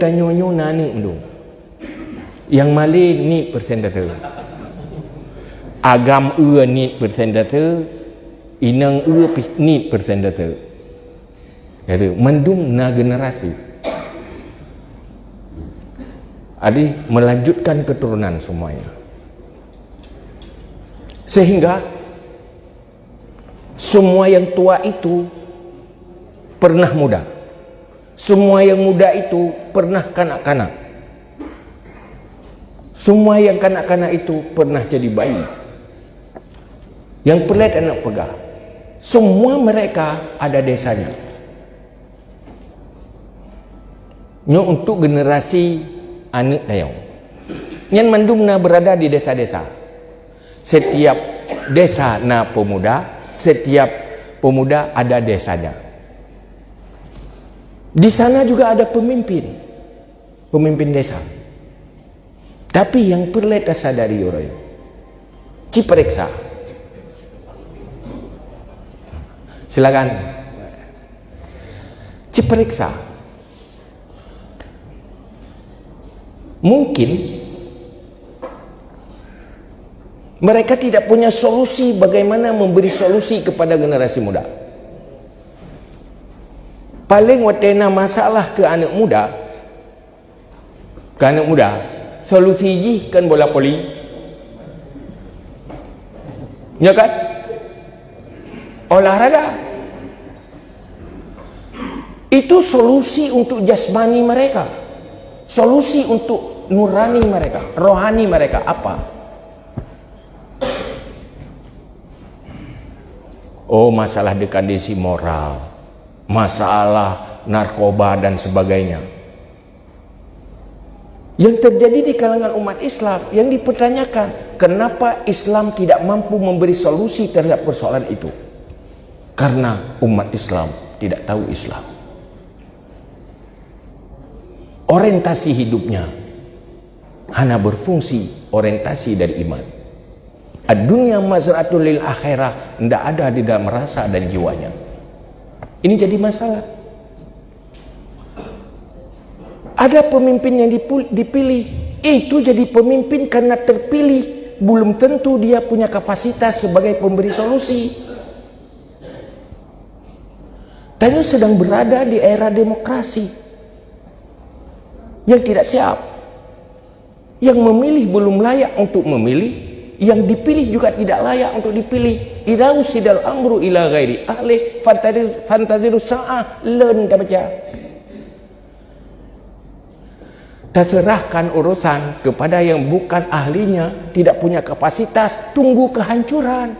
tanya-nyo nani mendung. Yang Malay ni persentase. Agam ni persentase. Inang ni persentase. Jadi mendung na generasi. Adi melanjutkan keturunan semuanya. Sehingga semua yang tua itu pernah muda. Semua yang muda itu pernah kanak-kanak. Semua yang kanak-kanak itu pernah jadi bayi. Yang pelit anak pegah. Semua mereka ada desanya. Nyo untuk generasi anak dayang. Yang mendumna berada di desa-desa. Setiap desa na pemuda, setiap pemuda ada desanya. Di sana juga ada pemimpin desa. Tapi yang pelit sadari orang ciperiksa. Silakan. Ciperiksa. Mungkin mereka tidak punya solusi bagaimana memberi solusi kepada generasi muda. Paling watena masalah ke anak muda, solusi ji kan bola poli, ya kan? Olahraga. Itu solusi untuk jasmani mereka, solusi untuk nurani mereka, rohani mereka apa? Oh, masalah dekadesi moral, masalah narkoba dan sebagainya. Yang terjadi di kalangan umat Islam yang dipertanyakan, kenapa Islam tidak mampu memberi solusi terhadap persoalan itu? Karena umat Islam tidak tahu Islam. Orientasi hidupnya hanya berfungsi orientasi dari iman. Ad-dunya mazra'atul lil akhirah, tidak ada di dalam rasa dan jiwanya. Ini jadi masalah. Ada pemimpin yang dipilih, itu jadi pemimpin karena terpilih, belum tentu dia punya kapasitas sebagai pemberi solusi. Dan sedang berada di era demokrasi yang tidak siap. Yang memilih belum layak untuk memilih, yang dipilih juga tidak layak untuk dipilih. Idza usidal amru ila ghairi ahli fantaziru sa'ah, len dah baca. Dan serahkan urusan kepada yang bukan ahlinya, tidak punya kapasitas, tunggu kehancuran.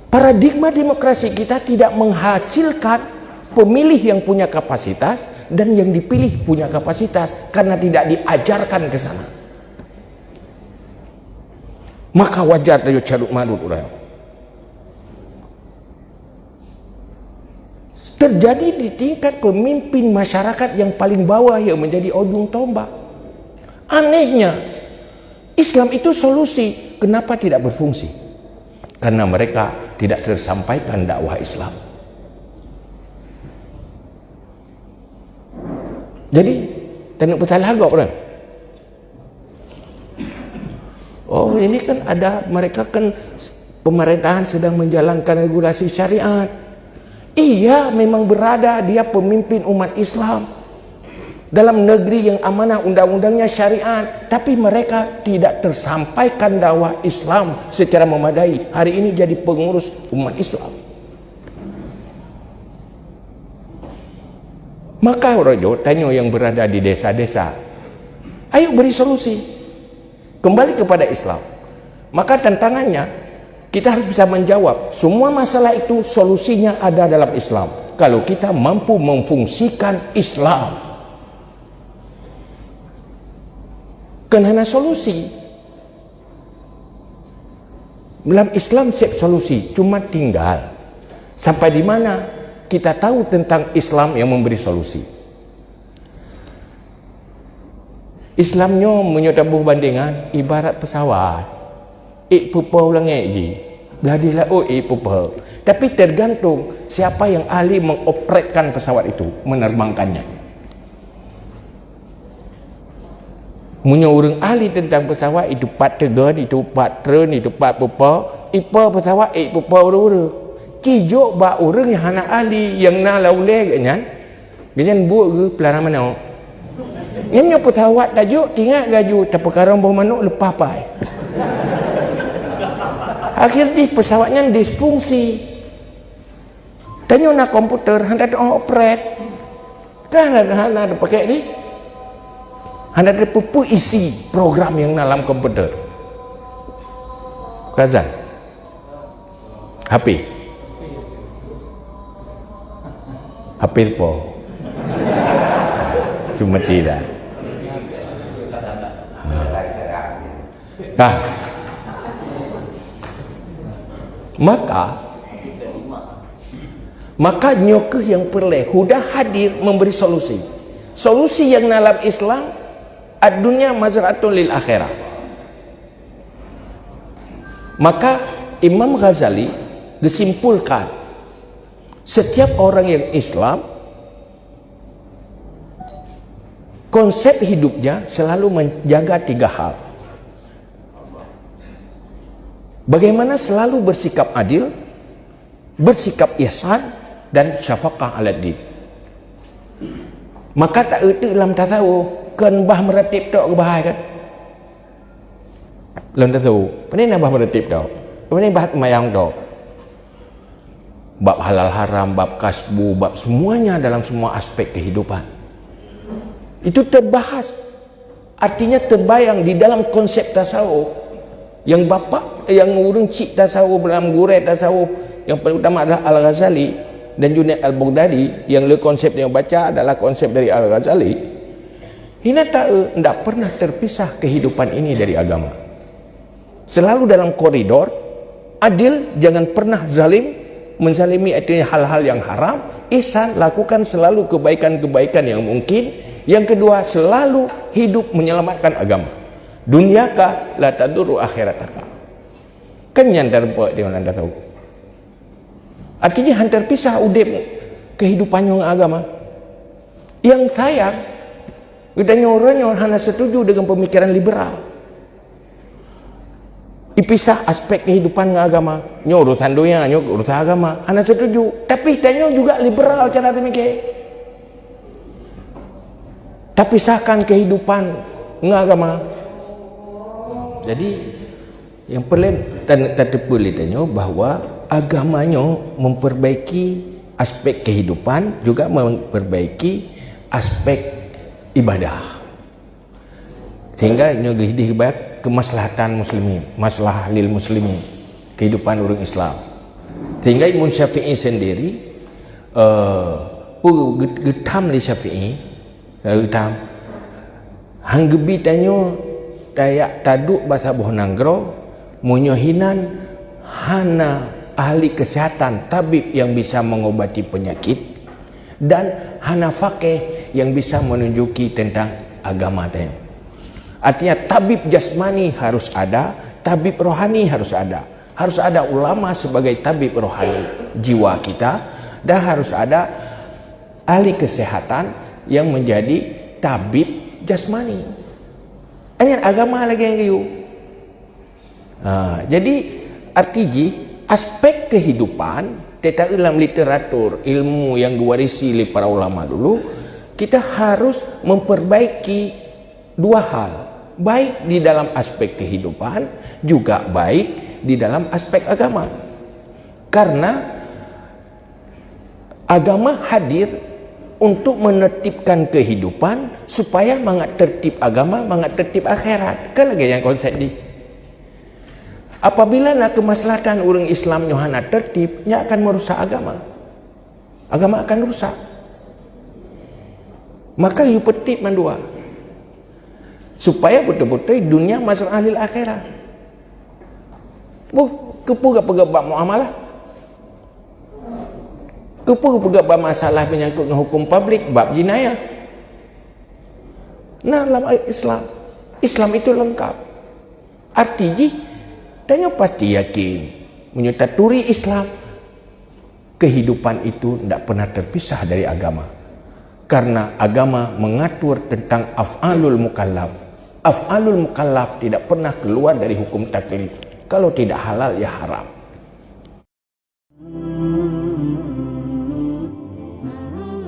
Paradigma demokrasi kita tidak menghasilkan pemilih yang punya kapasitas dan yang dipilih punya kapasitas karena tidak diajarkan ke sana. Maka wajar dari carut marut orang. Terjadi di tingkat pemimpin masyarakat yang paling bawah yang menjadi ujung tombak. Anehnya, Islam itu solusi. Kenapa tidak berfungsi? Karena mereka tidak tersampaikan dakwah Islam. Jadi, tak nak bersalah agak orang. Oh, ini kan ada, mereka kan pemerintahan sedang menjalankan regulasi syariat. Iya, memang berada dia pemimpin umat Islam dalam negeri yang amanah undang-undangnya syariat, tapi mereka tidak tersampaikan dakwah Islam secara memadai. Hari ini jadi pengurus umat Islam. Maka Rojo tanya yang berada di desa-desa, ayo beri solusi kembali kepada Islam. Maka tantangannya, kita harus bisa menjawab semua masalah itu, solusinya ada dalam Islam. Kalau kita mampu memfungsikan Islam, kan hanya solusi. Dalam Islam siap solusi, cuma tinggal sampai di mana kita tahu tentang Islam yang memberi solusi. Islamnya menyatabuh bandingan ibarat pesawat. Pupau langit je. Beladilah pupah. Tapi tergantung siapa yang ahli mengopretkan pesawat itu, menerbangkannya. Punya orang ahli tentang pesawat itu part tegan, itu part turn, itu part pupah. Ipa pesawat pupah orang-orang. Kijok ba orang yang anak ahli yang nak lauleh ganyan. Ganyan buat ke pelarang mana? Nyanyi pesawat tajuk tinggal gaju tapi karang bawah manuk lepas pai. Akhirnya pesawatnya disfungsi. Tanya nak komputer hendak operate. Kan ada pakai ni. Hendak ada pupu isi program yang dalam komputer. Kazan. HP. HP po. Cuma tidak. Nah, maka nyokeh yang perle hudah hadir memberi solusi yang dalam Islam ad-dunya mazra'atun lil akhirah. Maka Imam Ghazali disimpulkan setiap orang yang Islam konsep hidupnya selalu menjaga 3 hal. Bagaimana selalu bersikap adil, bersikap ihsan, dan syafaqah ala din. Maka tak erti dalam tasawuf kan bah meratib tak ke bahai kan? Dalam tasawuf, pani nak bah meratib tak? Pani bah mayang tak? Bab halal haram, bab kasbu, bab semuanya dalam semua aspek kehidupan. Itu terbahas. Artinya terbayang di dalam konsep tasawuf yang bapa yang urung cik tasawuf dalam gurai tasawuf yang paling utama adalah Al-Ghazali dan Junaid Al-Baghdadi, yang le konsep yang baca adalah konsep dari Al-Ghazali. Hina tak pernah terpisah kehidupan ini dari agama. Selalu dalam koridor adil, jangan pernah zalim, menzalimi artinya hal-hal yang haram, ihsan, lakukan selalu kebaikan-kebaikan yang mungkin. Yang kedua, selalu hidup menyelamatkan agama. Dunyaka la tadurru akhirataka. Kenyan darpa dia anda tahu. Artinya hantar pisah udip kehidupan yang agama. Yang sayang kita nyoranya hanya setuju dengan pemikiran liberal. Dipisah aspek kehidupan dengan agama. Urusan dunia, urusan agama. Hanya setuju. Tapi tanya juga liberal cara memikir. Tapi pisahkan kehidupan dengan agama. Jadi yang perlu boleh tanya bahawa agamanya memperbaiki aspek kehidupan, juga memperbaiki aspek ibadah, sehingga nyogih baik kemaslahatan muslimin, masalah lil muslimin, kehidupan orang Islam. Sehingga Imam Syafi'i sendiri getam li Syafi'i getam hanggebi tanyo tayak taduk bahasa boh nanggro munyohinan hana ahli kesehatan tabib yang bisa mengobati penyakit, dan hana fakih yang bisa menunjuki tentang agama tanya. Artinya tabib jasmani harus ada, tabib rohani harus ada. Harus ada ulama sebagai tabib rohani jiwa kita, dan harus ada ahli kesehatan yang menjadi tabib jasmani. Ini agama lagi yang kayu. Jadi artinya aspek kehidupan tetap dalam literatur ilmu yang diwarisi oleh para ulama dulu, kita harus memperbaiki 2 hal, baik di dalam aspek kehidupan, juga baik di dalam aspek agama. Karena agama hadir untuk menertibkan kehidupan supaya mangat tertib agama, mangat tertib akhirat. Kan lagi yang konsep ni. Apabila nak kemaslahatan orang Islam nyohana tertib, nya akan merusak agama. Agama akan rusak. Maka you petip mandua. Supaya betul-betul dunia masuk ahli akhirat. Kepu gap muamalah. Kepu gap masalah menyangkut dengan hukum publik, bab jinayah. Nah, dalam Islam itu lengkap. Artinya tanya pasti yakin menyetaturi Islam, kehidupan itu tidak pernah terpisah dari agama. Karena agama mengatur tentang af'alul mukallaf. Af'alul mukallaf tidak pernah keluar dari hukum taklif. Kalau tidak halal, ya haram.